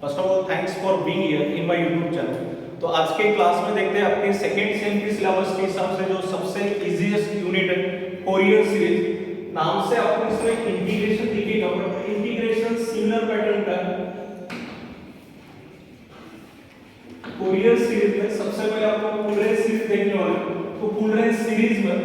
First of all thanks for being here in my YouTube channel. तो आज के class में देखते हैं आपके सेकंड सेम की सिलेबस के हिसाब से जो सबसे इजीएस्ट यूनिट है फोरियर सीरीज। नाम से आपको इसमें इंटीग्रेशन दिखेगा बट इंटीग्रेशन सिमिलर पैटर्न का है। फोरियर सीरीज में सबसे पहले आपको फुल रेंज सीरीज देखने वाले हैं। तो फुल रेंज सीरीज में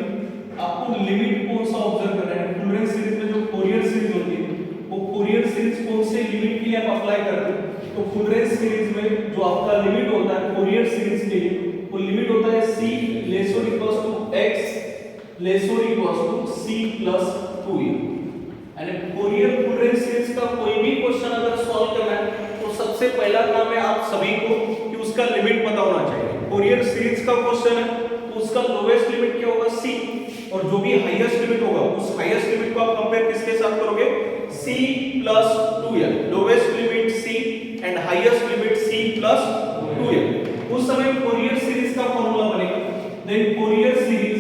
आपको लिमिट कौन सा ऑब्जर्व करना है। फुल रेंज सीरीज में जो फोरियर सीरीज होती है वो फोरियर सीरीज कौन से लिमिट के लिए आप अप्लाई करते हैं। तो फुल रेंज सीरीज में जो आपका लिमिट होता है फोरियर सीरीज के लिए वो लिमिट होता है c लेस और इक्वल्स टू x लेस और equals to c plus 2a। यानी फोरियर फुल रेंज सीरीज का कोई भी क्वेश्चन अगर सॉल्व करना है तो सबसे पहला काम है आप सभी को कि उसका लिमिट पता होना चाहिए। फोरियर सीरीज का क्वेश्चन है तो उसका लोवेस्ट लिमिट क्या होगा c, और जो भी हाईएस्ट लिमिट होगा उस हाईएस्ट लिमिट को आप कंपेयर किसके साथ करोगे, c plus 2a। Lowest limit c and highest limit c plus 2a। उस समय फोरियर सीरीज का फॉर्मूला बनेगा। देन फोरियर सीरीज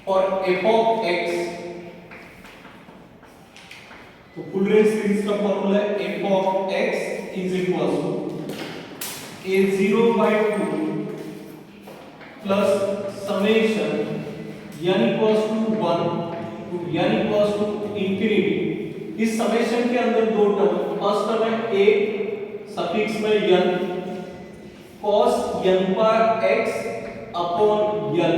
और f ऑफ x, तो फुल रेंज सीरीज का फॉर्मूला है f of x is equal to a0 by 2 plus summation n equals to 1 to n equals to infinity. इस summation के अंदर दो टर्म, फर्स्ट टर्म है a suffix में n cos n पर x upon n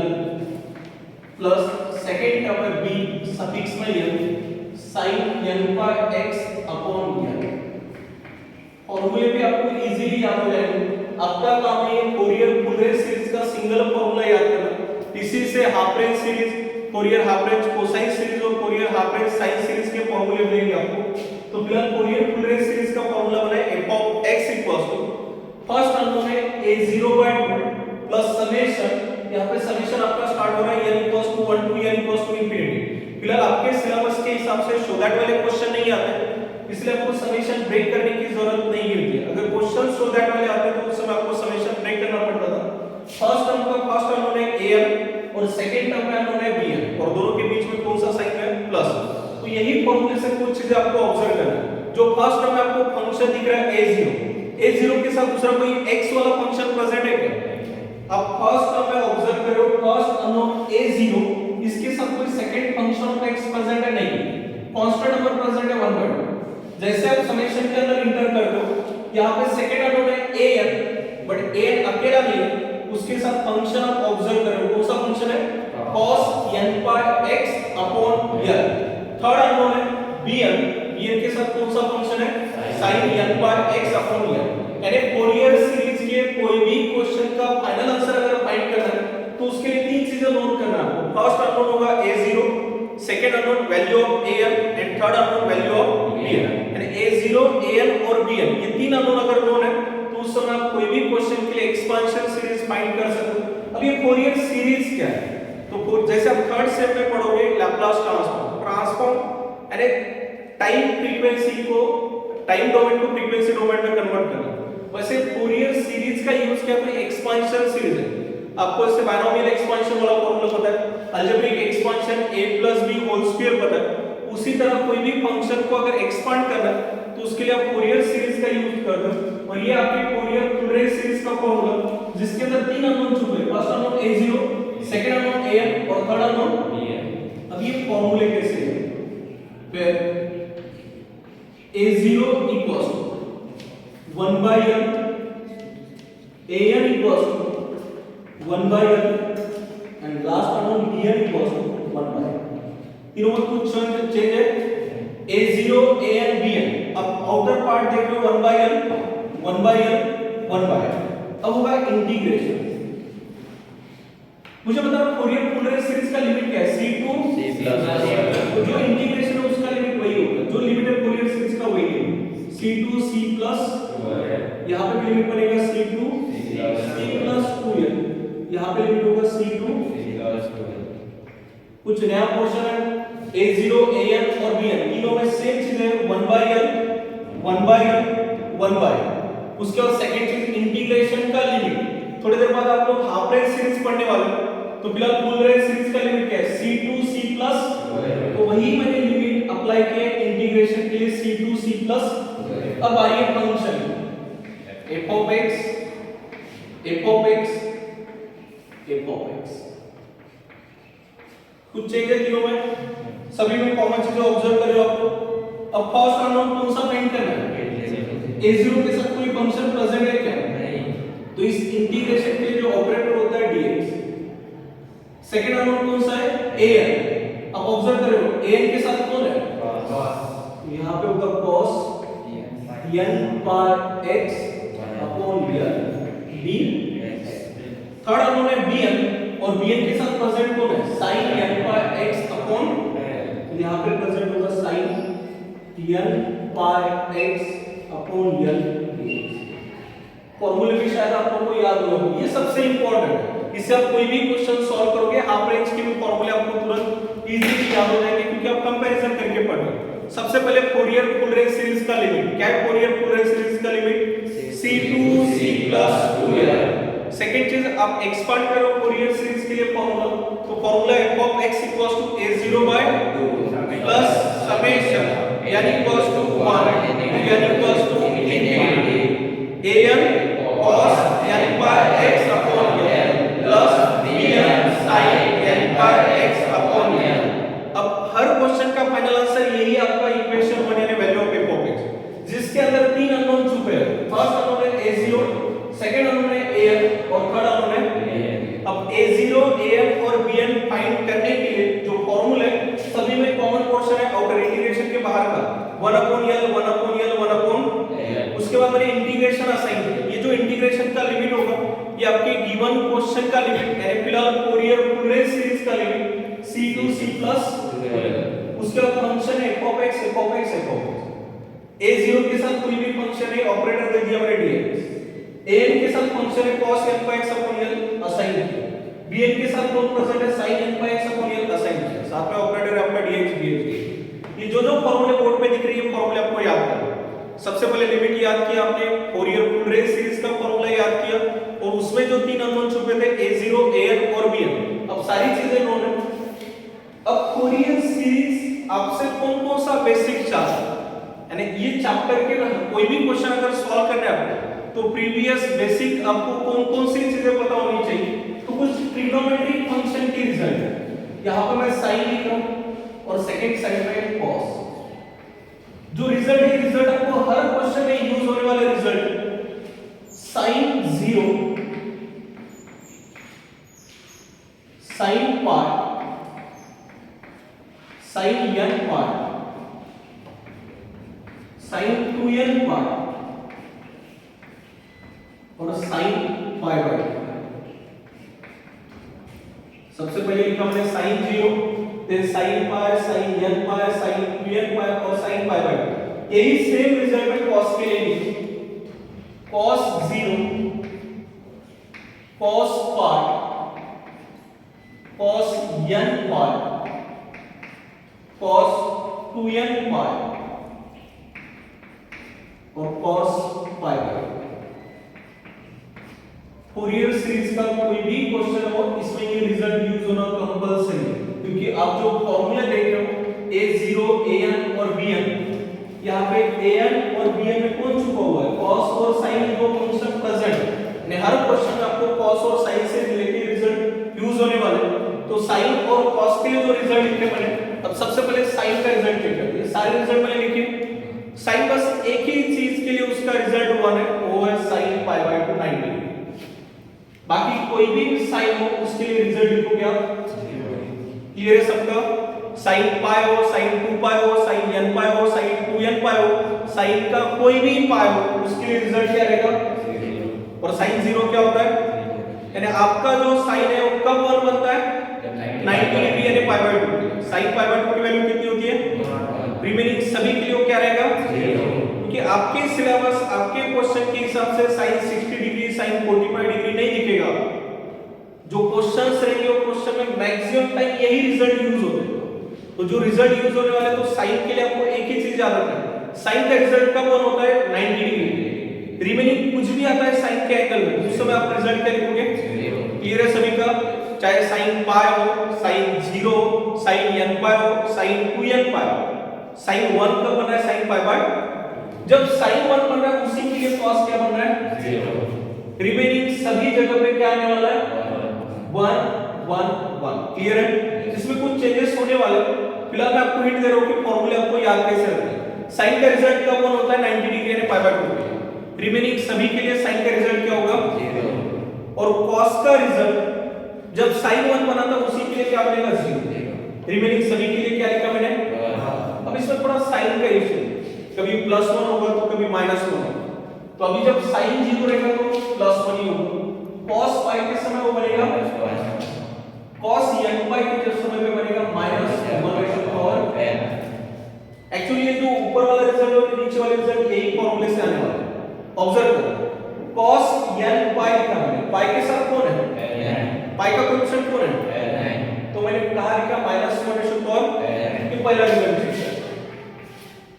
plus second term है b suffix में n sin n पर x अपॉन n। फॉर्मूले भी आपको इजीली याद हो जाएंगे। आपका काम है फोरियर फुल रेंज सीरीज का सिंगल फॉर्मूला याद करना। इसी से half range series, Fourier half range cosine series और Fourier half range sine series के फॉर्मूले मिलेंगे आपको। तो फिलहाल फोरियर फुल रेंज सीरीज का फॉर्मूला बना है f of x equals to first unknown है a0 by 2 प्लस समेशन, यहां पे समेशन आपका स्टार्ट हो रहा है n equals to 1 to n equals to infinity. फिलहाल आपके सिलेबस के हिसाब से शो दैट वाले क्वेश्चन नहीं आते, इसलिए आपको समेशन ब्रेक करने की जरूरत नहीं होती है। अगर क्वेश्चन शो दैट वाले आते तो उस समय आपको समेशन ब्रेक करना पड़ता था। फर्स्ट टर्म का फर्स्ट अननोन है an और सेकंड टर्म का अननोन है bn और दोनों के बीच में कौन सा साइन है, प्लस। तो यही फॉर्मूले से कुछ चीजें आपको ऑब्जर्व करना है। जो फर्स्ट टर्म में आपको फंक्शन दिख रहा है a0 के साथ दूसरा कोई x वाला फंक्शन प्रेजेंट है क्या? आप फर्स्ट टर्म में ऑब्जर्व करो, फर्स्ट अननोन a0 इसके साथ कोई second function of x present है नहीं, कांस्टेंट नंबर प्रेजेंट है 1/2। जैसे आप समेशन के अंदर इंटर कर दो, यहां पे सेकंड अननोन है an बट an अकेला नहीं है, उसके साथ फंक्शन आप ऑब्जर्व करो, कौन सा फंक्शन है, cos n पर x upon n। Third unknown है bn के साथ कौन सा फंक्शन है, sin n पर x अपॉन n। यानी फोरियर सीरीज के कोई भी क्वेश्चन का फाइनल आंसर अगर फाइंड करना है तो उसके लिए तीन चीजें नोट करना है। फर्स्ट अननोन होगा a0, second unknown value of an and third unknown value of bn। यानी a0 an और bn ये तीन अननोन अगर नोन है तो उस समय आप कोई भी क्वेश्चन के लिए एक्सपेंशन सीरीज फाइंड कर सकते हो। अब ये फोरियर सीरीज क्या है, तो जैसे आप थर्ड स्टेप में पढ़ोगे लैप्लास ट्रांसफॉर्म यानी टाइम फ्रीक्वेंसी को, टाइम डोमेन को फ्रीक्वेंसी डोमेन में कन्वर्ट करना। वैसे फोरियर सीरीज का यूज क्या है, एक्सपेंशन सीरीज है। आपको इससे बायनोमियल एक्सपेंशन वाला फॉर्मूला पता है, algebraic expansion a + b whole square पता है। उसी तरह कोई भी फंक्शन को अगर एक्सपांड करना है तो उसके लिए आप फोरियर सीरीज का यूज कर दो। और ये आपके फोरियर फुल रेंज सीरीज का फॉर्मूला जिसके अंदर तीन अननोन छुपे हैं, first unknown a0, second unknown an और थर्ड अननोन bn। अब ये फॉर्मूले कैसे हैं, फिर a0 equals to 1/n, an equals to 1/n and last unknown bn equals to 1/n। तीनों में कुछ चेंज है, a0 an bn। अब आउटर पार्ट देख लो 1/n 1/n 1/n। अब होगा इंटीग्रेशन। मुझे बताओ फोरियर फुल रेंज सीरीज का लिमिट क्या है, c2 c+। तो जो इंटीग्रेशन है उसका लिमिट वही होगा, जो लिमिट है फोरियर सीरीज का वही है, c2 c+। यहां पे भी लिमिट बनेगा c2 c+2n, यहां पे लिमिट होगा c2 c+2n। कुछ नया पोर्शन है, a0 an और bn तीनों में सेम चीज है, 1/n 1/n। उसके बाद सेकंड चीज इंटीग्रेशन का लिमिट। थोड़ी देर बाद आप लोग हाफ रेंज सीरीज पढ़ने वाले हो, तो फिलहाल फुल रेंज सीरीज का लिमिट क्या है, c2 c+ f of x कुछ चेंज है तीनों में, सभी में कॉमन चीजें ऑब्जर्व कर रहे हो आप लोग। अब फर्स्ट अननोन कौन सा फाइंड करना है? a0 के साथ कोई फंक्शन प्रेजेंट है क्या? नहीं। तो इस इंटीग्रेशन के लिए जो ऑपरेटर होता है dx। सेकंड अननोन कौन सा है? an। अब ऑब्जर्व करो an के साथ कौन है? cos। यहां पे होगा cos n पर x upon n dx। Third unknown है bn और bn के साथ प्रेजेंट कौन है? sin n पर x अपॉन तो यहां पे प्रेजेंट होगा sin n पर x अपॉन n dx। फॉर्मूले भी शायद आप लोगों को याद होगा, ये सबसे इंपॉर्टेंट है। इससे आप कोई भी क्वेश्चन सॉल्व करोगे हाफ रेंज के भी फॉर्मूले आपको तुरंत इजीली याद हो जाएंगे, क्योंकि आप कंपैरिजन करके पढ़ रहे हो। सबसे पहले फोरियर फुल रेंज सीरीज का लिमिट क्या है? फोरियर फुल रेंज सीरीज का लिमिट c2c + 2l। सेकंड चीज आप एक्सपांड करो फोरियर सीरीज के लिए फॉर्मूला, तो formula f of x = a0/2 plus summation n = 1 n = an cos n पर x upon n plus bn sin n पर x upon n। अब हर क्वेश्चन का फाइनल आंसर यही आपका इक्वेशन 1 यानी value of f of x, जिसके अंदर तीन अननोन छुपे हैं। फर्स्ट अननोन है a0, सेकंड अननोन है an और थर्ड अननोन है bn। अब a0 an और bn फाइंड करने के लिए जो फार्मूला है सभी में कॉमन पोर्शन है आउटर इंटीग्रेशन के बाहर का 1/l 1/l 1/l। उसके बाद मैंने इंटीग्रेशन असाइन किया। ये जो इंटीग्रेशन का लिमिट होगा ये आपके गिवन क्वेश्चन का लिमिट यानी फिलहाल फोरियर फुल रेंज सीरीज का लिमिट c2c + 2l। उसके बाद फंक्शन है f of x a0 के साथ कोई भी फंक्शन है ऑपरेटर दे दिया मैंने dx। an के साथ फंक्शन है cos n पर x अपॉन l असाइन किया। bn के साथ कौन प्रेजेंट है? sin n पर x अपॉन l असाइन किया। साथ में ऑपरेटर है आपका dx dx। ये जो फॉर्मूले बोर्ड पे दिख रही है फॉर्मूले आपको याद करना। सबसे पहले लिमिट याद किया आपने, फोरियर फुल रेंज सीरीज का फॉर्मूला याद किया और उसमें जो तीन अननोन छुपे थे a0 an और bn, अब सारी चीजें नोन है। अब फोरियर सीरीज आपसे कौन-कौन सा बेसिक चाहता है, यानी ये चैप्टर के कोई भी क्वेश्चन अगर सॉल्व करना है आपको तो प्रीवियस बेसिक आपको कौन-कौन सी चीजें पता होनी चाहिए। तो कुछ ट्रिग्नोमेट्रिक फंक्शन की रिजल्ट है, यहां पे मैं sin लिख रहा हूं और सेकंड साइड में cos। जो रिजल्ट है रिजल्ट आपको हर क्वेश्चन में यूज होने वाले result sin 0 sin part sin n part sin 2n part और sin π/2। सबसे पहले लिखा हमने sin 0 फिर sin π sin n π sin 2n π और sin π/2। यही सेम रिजल्ट में cos के लिए लिखी cos 0 cos part cos n part cos 2n part और cos π/2। फोरियर सीरीज का कोई भी क्वेश्चन हो इसमें ये रिजल्ट यूज होना कंपल्सरी है, क्योंकि आप जो फॉर्मूला देख रहे हो a0 an और bn, यहाँ पे an और bn में कौन छुपा हुआ है? cos और sin दो फंक्शन प्रेजेंट है। हर क्वेश्चन में आपको cos और sin से रिलेटेड रिजल्ट यूज होने वाले, तो sin और cos के लिए जो रिजल्ट लिखे मैंने, अब सबसे पहले sin का रिजल्ट चेक करते हैं। सारे रिजल्ट मैंने लिखे, sin बस एक ही चीज के लिए उसका रिजल्ट 1 है, वो है sin π/2 90। बाकी कोई भी साइन हो उसके लिए रिजल्ट लिखोगे आप क्लियर है सबका। sin π हो sin 2π हो sin n π हो sin 2n π हो sin का कोई भी π हो उसके लिए रिजल्ट क्या रहेगा? और sin 0 क्या होता है? यानी आपका जो sin है वो कब 1 बनता है? 90 डिग्री यानी π/2। sin π/2 की वैल्यू कितनी होती है? रिमेनिंग सभी के लिए क्या रहेगा? 0। क्योंकि आपके सिलेबस आपके क्वेश्चन के हिसाब से sin 60 डिग्री sin 45 डिग्री नहीं दिखेगा। जो क्वेश्चंस रहेंगे वो क्वेश्चन में मैक्सिमम टाइम यही रिजल्ट यूज होते हैं। तो जो रिजल्ट यूज होने वाले तो sin के लिए आपको एक ही चीज याद रखना है, sin का रिजल्ट कब ऑन होता है? 90 डिग्री। रिमेनिंग कुछ भी आता है sin के एंगल में उस समय आप रिजल्ट क्या लिखोगे? 0। क्लियर है सभी का? चाहे sin π हो sin 0 sin n π हो sin 2n π हो sin 1 कब बना है? sin π/2। जब sin 1 बन रहा है उसी के लिए cos क्या बन रहा है 0। रिमेनिंग सभी जगह पे क्या आने वाला है 1 1 1। क्लियर है? इसमें कुछ चेंजेस होने वाले। फिलहाल मैं आपको हिंट दे रहा हूं कि फॉर्मूले आपको याद कैसे रखने हैं। sin का रिजल्ट कब 1 होता है 90 डिग्री यानी पाई बाय 2। रिमेनिंग सभी के लिए sin का रिजल्ट क्या होगा 0। और cos का रिजल्ट जब sin 1 बना था उसी के लिए क्या बनेगा 0। रिमेनिंग सभी के लिए क्या लिखा मैंने। अब इसमें थोड़ा साइन का इशू, कभी +1 होगा तो कभी -1 होगा। तो अभी जब sin 0 रहेगा तो +1 ही होगा। cos पाई के समय वो बनेगा cos n पाई के जब समय पे बनेगा -1/n। एक्चुअली ये जो ऊपर वाला रिजल्ट और नीचे वाला रिजल्ट यही फॉर्मूले से आने वाला है। ऑब्जर्व करो cos n पाई का है, पाई के साथ कौन है पाई का कोएफिशिएंट कौन है तो मैंने कहा लिखा -1/n। ये पहला रिजल्ट है।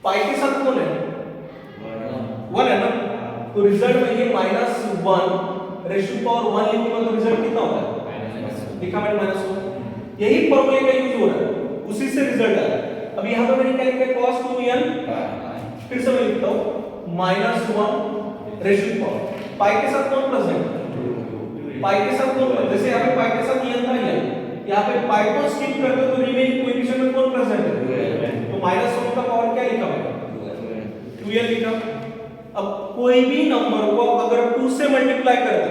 पाई के साथ कौन है 1 है ना, तो रिजल्ट में ये -1/1 लिखूंगा तो रिजल्ट कितना होता है लिखा मैंने -1। यही फॉर्मूले का यूज हो रहा है, उसी से रिजल्ट आया। अब यहां पे मैंने क्या लिखा cos 2n, फिर से मैं लिखता हूं -1/, पाई के साथ कौन प्लस है पाई के साथ कौन, जैसे यहां पे पाई के साथ n था यहां पे पाई को स्किप कर दो तो रिमेनिंग कोएफिशिएंट में कौन प्रेजेंट है तो -1 का पावर क्या लिखा मैंने 2n लिखा। अब कोई भी नंबर को अगर 2 से मल्टीप्लाई कर दे,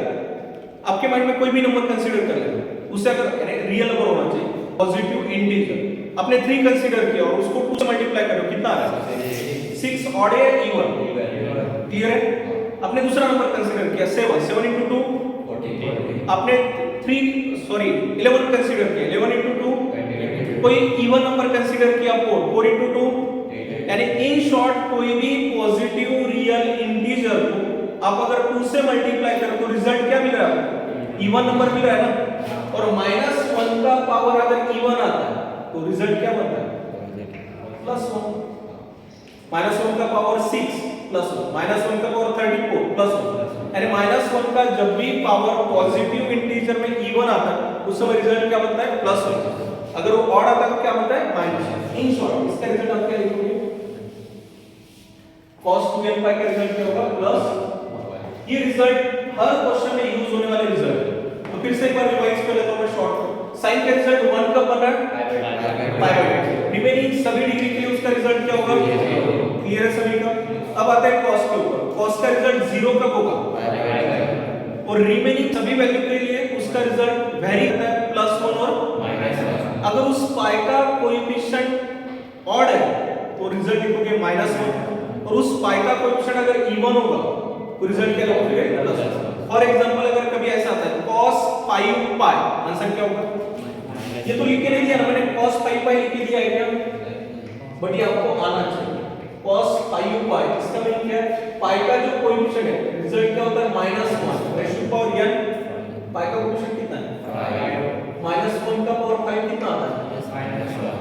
आपके माइंड में कोई भी नंबर कंसीडर कर ले, उससे अगर रियल नंबर होना चाहिए पॉजिटिव इंटीजर, आपने 3 कंसीडर किया और उसको 2 से मल्टीप्लाई करो कितना आ रहा है 6 ऑड या इवन। क्लियर है? आपने दूसरा नंबर कंसीडर किया 7 into 2 आपने 11 कंसीडर किया 11 into 2 कोई इवन नंबर कंसीडर किया 4 into 2 यानी इन शॉर्ट कोई भी पॉजिटिव रियल इंटीजर को आप अगर 2 से मल्टीप्लाई करो तो रिजल्ट क्या मिल रहा है इवन नंबर मिल रहा है ना। और -1 का पावर अगर इवन आता है तो रिजल्ट क्या बनता है +1। -1 का पावर 6 +1, -1 का पावर 34 +1, यानी -1 का जब भी पावर पॉजिटिव इंटीजर में इवन आता है उस समय रिजल्ट क्या बनता है +1। अगर वो ऑड आता है तो क्या बनता है -1। इन शॉर्ट इसका रिजल्ट आप क्या लिखोगे cos 2n पाई का रिजल्ट क्या होगा प्लस। ये रिजल्ट हर क्वेश्चन में यूज होने वाले रिजल्ट है। तो फिर से एक बार रिवाइज कर लेता हूं मैं शॉर्ट में। sin का रिजल्ट 1 कब बन रहा है पाई बाय 2। रिमेनिंग सभी डिग्री के लिए उसका रिजल्ट क्या होगा क्लियर है सभी का। अब आता है cos के ऊपर, cos का रिजल्ट 0 कब होगा और रिमेनिंग सभी वैल्यू के लिए उसका रिजल्ट वेरी होता है +1 और -1। अगर उस पाई का कोएफिशिएंट ऑड है तो रिजल्ट लिखोगे -1 और उस पाई का कोएफिशिएंट अगर इवन होगा तो रिजल्ट क्या लिखोगे +1। फॉर एग्जांपल अगर कभी ऐसा आता है cos 5 पाई, आंसर क्या होगा ये तो लिख के नहीं दिया ना मैंने cos 5 पाई लिख के दिया है क्या, बट ये आपको आना चाहिए cos 5 पाई। इसका मीनिंग क्या है पाई का जो कोएफिशिएंट है रिजल्ट क्या होता है -1/n। पाई का कोएफिशिएंट कितना है 5 -1 का पावर 5 कितना आता है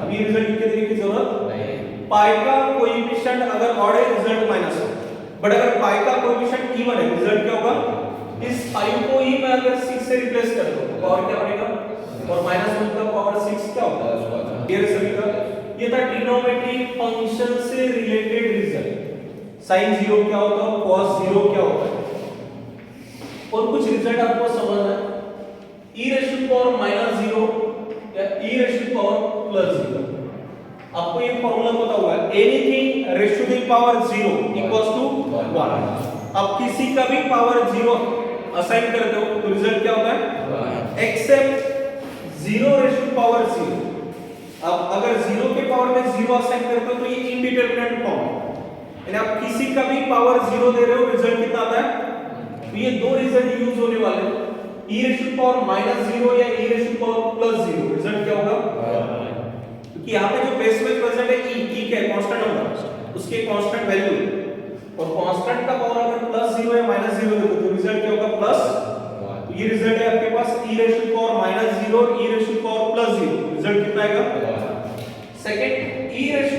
अभी ये रिजल्ट लिख के देने की जरूरत नहीं। पाई का कोएफिशिएंट अगर ऑड है रिजल्ट -1, बट अगर पाई का कोएफिशिएंट इवन है रिजल्ट क्या होगा इस 5 को ही मैं अगर 6 से रिप्लेस कर दूं तो पावर क्या बनेगा और -1 का पावर 6 क्या होता है क्लियर सभी का। ये था ट्रिग्नोमेट्री फंक्शन से रिलेटेड रिजल्ट। sin 0 क्या होता है cos 0 क्या होता है और कुछ रिजल्ट आपको समझना है e⁻⁻0 या e⁻+0। आपको ये फॉर्मूला पता होगा anything raise to the power 0 equals to 1। अब किसी का भी पावर 0 असाइन करते हो तो रिजल्ट क्या होता है एक्सेप्ट 0⁻0। अब अगर 0 के पावर में 0 असाइन करते हो तो ये इंडिटरमिनेट फॉर्म है, यानी आप किसी का भी पावर 0 दे रहे हो रिजल्ट कितना आता है। तो ये दो रिजल्ट यूज होने वाले हैं e⁻⁻0 या e⁻+0। रिजल्ट क्या होगा क्योंकि यहाँ पे जो बेस में प्रेजेंट है e क्या है कांस्टेंट नंबर, उसके कांस्टेंट वैल्यू और कांस्टेंट का पावर अगर +0 या -0 देखो तो रिजल्ट क्या होगा +1। तो ये रिजल्ट है आपके पास e⁻⁻0 और e⁻+0। रिजल्ट कितना आएगा सेकंड e⁻⁻∞।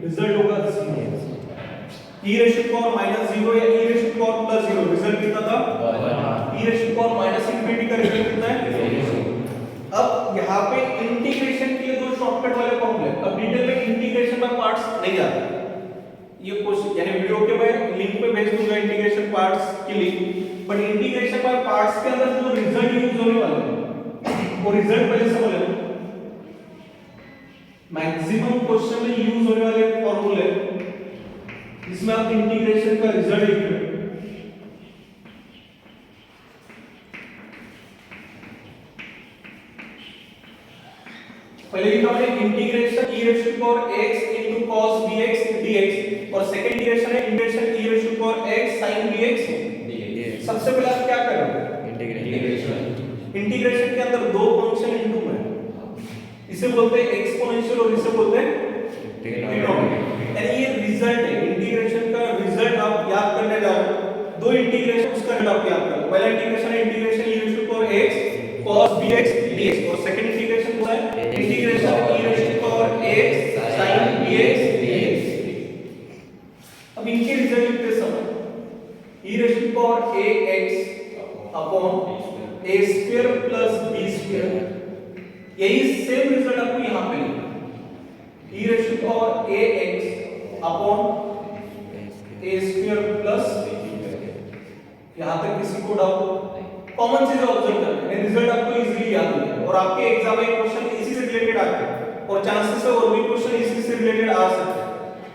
रिजल्ट होगा 0। e⁻⁻0 या e⁻+0 रिजल्ट कितना था e⁻⁻∞ का रिजल्ट कितना है। अब यहाँ पे इंटीग्रेशन के लिए दो शॉर्टकट वाले फॉर्मूले। अब डिटेल में इंटीग्रेशन में पार्ट्स नहीं जाते, ये क्वेश्चन यानी वीडियो के मैं लिंक पे भेज दूंगा इंटीग्रेशन पार्ट्स की link, but integration by parts के अंदर जो रिजल्ट यूज होने वाला है वो रिजल्ट पहले समझ लो। मैक्सिमम क्वेश्चन में यूज होने वाले फॉर्मूले जिसमें आप इंटीग्रेशन का रिजल्ट लिख रहे हो। पहले लिखा हमने integration e raise to power x into cos bx dx और सेकंड इंटीग्रेशन है integration e raise to power x sin bx dx। सबसे पहले आप क्या करोगे? इंटीग्रेशन के अंदर दो फंक्शन इनटू है, इसे बोलते हैं एक्सपोनेंशियल और इसे बोलते हैं ट्रिग्नोमेट्रिक। यानी ये रिजल्ट है इंटीग्रेशन का, रिजल्ट आप याद करने जा रहे हो। दो इंटीग्रेशन उसका रिजल्ट आप याद करो। पहला इंटीग्रेशन है integration e raise to power x cos bx dx और सेकंड इंटीग्रेशन क्या है? Integration e raise to power x sin bx dx। अब इनके रिजल्ट लिखते समय e raise to power ax upon a square plus b square, यही same result आपको यहां पे लिखना है। e raise to power ax upon a square plus b square. यहां तक किसी को डाउट? कॉमन चीज ऑब्जर्व करना है, रिजल्ट आपको इजीली याद हो जाएगा और आपके एग्जाम में क्वेश्चन इसी से रिलेटेड आते हैं और चांसेस है और भी क्वेश्चन इसी से रिलेटेड आ सकते हैं।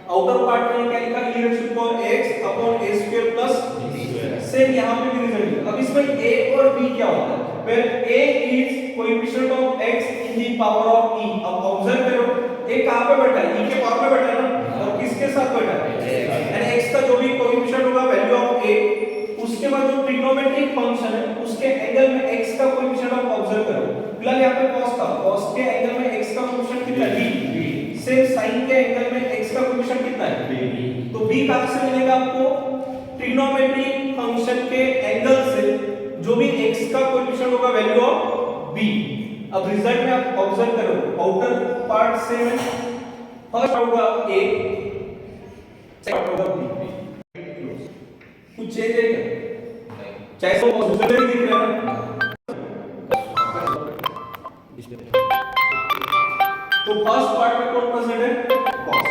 आउटर पार्ट में क्या लिखा? e raise to power x upon a square plus b square. Same यहां पे भी रिजल्ट लिखा। अब इसमें a और b क्या होता है? Where a is coefficient of x in the power of e। अब ऑब्जर्व करो a कहां पे बैठा है? e के पावर में बैठा है ना, और किसके साथ बैठा है? यानी x का जो भी कोएफिशिएंट होगा वैल्यू ऑफ a, उसके बाद जो ट्रिग्नोमेट्रिक फंक्शन है उसके एंगल में x का कोएफिशिएंट आप ऑब्जर्व करो। फिलहाल यहां पे cos था, cos के एंगल में x का कोएफिशिएंट कितना है? b। सेम sin के एंगल में x का कोएफिशिएंट कितना है? b। तो b कहां से मिलेगा आपको? ट्रिग्नोमेट्रिक फंक्शन के एंगल से जो भी x का कोएफिशिएंट होगा वैल्यू ऑफ b। अब रिजल्ट में आप ऑब्जर्व करो, आउटर पार्ट सेम है, फर्स्ट होगा a, सेकंड होगा b। कुछ चेंज है क्या? चाहे तो पॉसिबल ही दिख रहा है। तो फर्स्ट पार्ट में कौन प्रेजेंट है? cos।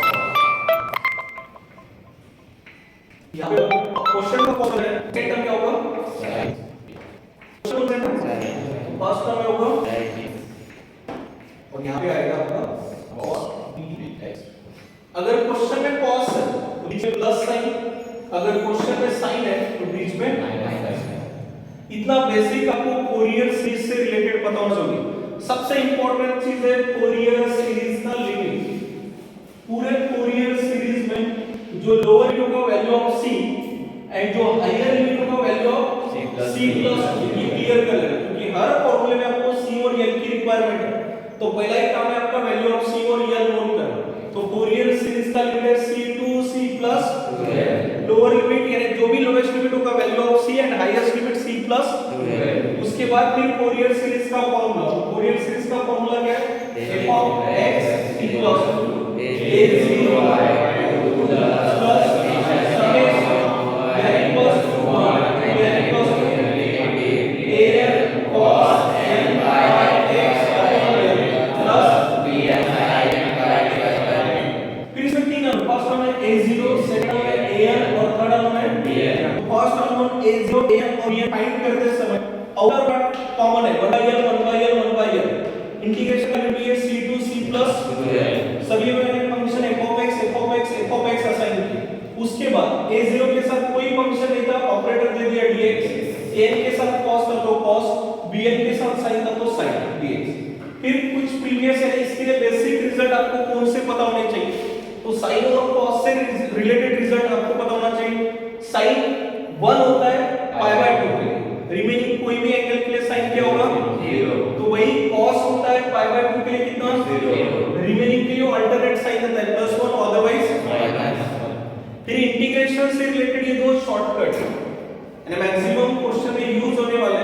यहां पे क्वेश्चन का कौन है? सेकंड टर्म क्या होगा? sin। क्वेश्चन कौन है? sin। फर्स्ट टर्म में होगा sin और यहां पे आएगा आपका cos bx। अगर क्वेश्चन में cos है तो बीच में प्लस साइन, अगर क्वेश्चन में साइन है तो बीच में माइनस है। इतना बेसिक आपको फोरियर सीरीज से रिलेटेड पता होना चाहिए। सबसे इंपॉर्टेंट चीज है फोरियर सीरीज का लिमिट। पूरे फोरियर सीरीज में जो लोअर लिमिट होगा वैल्यू ऑफ c एंड जो हायर लिमिट होगा वैल्यू ऑफ c प्लस ये क्लियर कर लेना, क्योंकि हर फॉर्मूले में आपको c और l की रिक्वायरमेंट है। तो पहला ही काम है आपका वैल्यू ऑफ c और l नोट करना। तो फोरियर सीरीज का लिमिट है c to c plus lower limit यानी जो भी लोएस्ट लिमिट होगा value of c and highest limit c plus. उसके बाद फिर फोरियर सीरीज का फार्मूला, फोरियर सीरीज का फार्मूला क्या है? f of x equals to a0 plus summation n equals to 1 n equals to a cos n by x upon l plus bn by x। फिर इसमें तीन है, first one है a0, second है an और third one है bn। First one a0 an और bn find करते समय आउटर पार्ट कॉमन है 1 by l 1 by l 1 by l। Integration का लिमिट है c टू c प्लस सभी में function f of x assign किया। उसके बाद a0 के साथ कोई फंक्शन नहीं था, ऑपरेटर दे दिया dx, an के साथ cos था तो cos, bn के साथ sin था तो sin dx। फिर कुछ प्रीवियस है, इसके लिए बेसिक रिजल्ट आपको कौन से पता होने चाहिए? तो sin और cos से रिलेटेड रिजल्ट आपको पता होना चाहिए। sin 1 होता है पाई बाय 2 के लिए, रिमेनिंग कोई भी एंगल के लिए sin क्या होगा? 0। तो वही cos होता है पाई बाय 2 के लिए कितना? 0। रिमेनिंग के लिए अल्टरनेट साइन होता है +1 अदरवाइज -1। फिर इंटीग्रेशन से रिलेटेड ये दो शॉर्टकट यानी मैक्सिमम क्वेश्चन में यूज होने वाले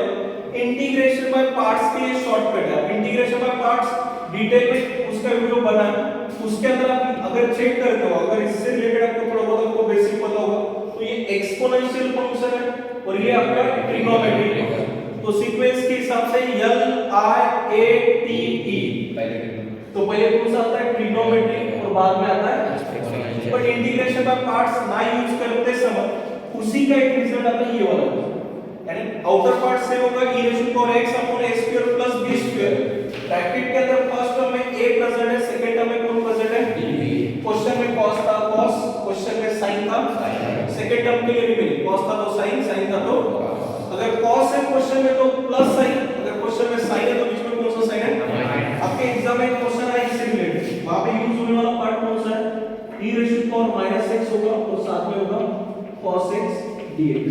इंटीग्रेशन बाय पार्ट्स के ये शॉर्टकट है। इंटीग्रेशन बाय पार्ट्स डिटेल में उसका वीडियो बना है, उसके अंदर आप अगर चेक करते हो, अगर इससे रिलेटेड आपको थोड़ा बहुत आपको बेसिक पता होगा तो ये एक्सपोनेंशियल फंक्शन है और ये आपका ट्रिग्नोमेट्रिक है। तो सीक्वेंस के हिसाब से L I A T E, तो पहले कौन सा आता है? ट्रिग्नोमेट्रिक और बाद में आता है बट इंटीग्रेशन बाय पार्ट्स ना यूज करते समय उसी का एक रिजल्ट आता है ये वाला, यानी आउटर पार्ट से होगा e raise to power x upon a square plus b square. Bracket के अंदर फर्स्ट टर्म में a प्रेजेंट है, सेकंड टर्म में कौन प्रेजेंट है, क्वेश्चन में cos था cos, क्वेश्चन में sin था sin। सेकंड टर्म के लिए भी मिली, cos था तो sin, sin था तो अगर cos है क्वेश्चन में तो प्लस sin, अगर क्वेश्चन में sin है तो बीच में कौन सा sin है। आपके एग्जाम में क्वेश्चन आया इससे रिलेटेड, वहां पे यूज होने वाला पार्ट कौन सा है, e raise to power -x होगा और साथ में होगा cos x dx।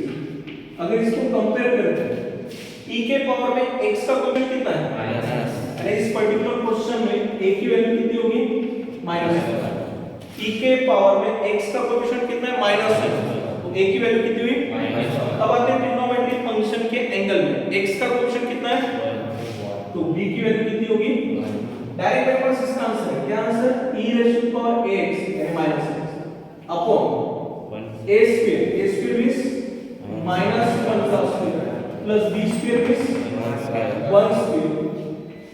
अगर इसको कंपेयर करते हैं e के पावर में x का कोएफिशिएंट कितना है -, इस पर्टिकुलर क्वेश्चन में a की वैल्यू कितनी होगी -। e के पावर में x का कोएफिशिएंट कितना है -1, तो a की वैल्यू कितनी हुई -1। अब आते हैं ट्रिग्नोमेट्री फंक्शन के एंगल में, x का कोएफिशिएंट कितना है, तो b की वैल्यू कितनी होगी, डायरेक्ट मेरे पास इसका आंसर है, क्या answer, e raise to power ax यानी -x upon a square means -1 का square plus b square means 1 square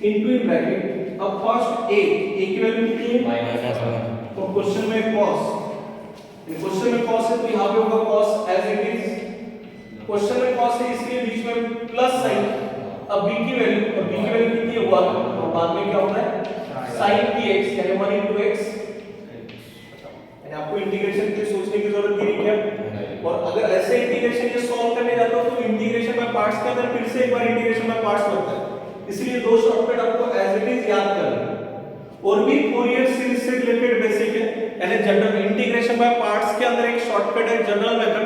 into in bracket. अब फर्स्ट a की वैल्यू कितनी है -1, तो क्वेश्चन में cos, क्वेश्चन में cos है तो यहां पे होगा cos as it is, question में cos है इसलिए बीच में प्लस sin। अब b की वैल्यू कितनी है 1, तो बाद में क्या होता है sin dx यानी 1 into x, यानी आपको इंटीग्रेशन के सोचने की जरूरत नहीं है। और अगर ऐसे इंटीग्रेशन ये सॉल्व करने जाते हो तो इंटीग्रेशन बाय पार्ट्स के अंदर फिर से एक बार इंटीग्रेशन बाय पार्ट्स लगता है, इसलिए दो शॉर्टकट आपको एज इट इज याद करना। और भी फोरियर सीरीज से रिलेटेड बेसिक है, यानी जनरल इंटीग्रेशन बाय पार्ट्स के अंदर एक शॉर्टकट है जनरल मेथड,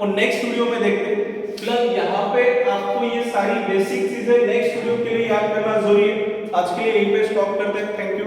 और नेक्स्ट वीडियो में देखते हैं। फिलहाल यहाँ पे आपको ये सारी बेसिक चीजें नेक्स्ट वीडियो के लिए याद करना जरूरी है। आज के लिए यहीं पे स्टॉप करते हैं, थैंक यू।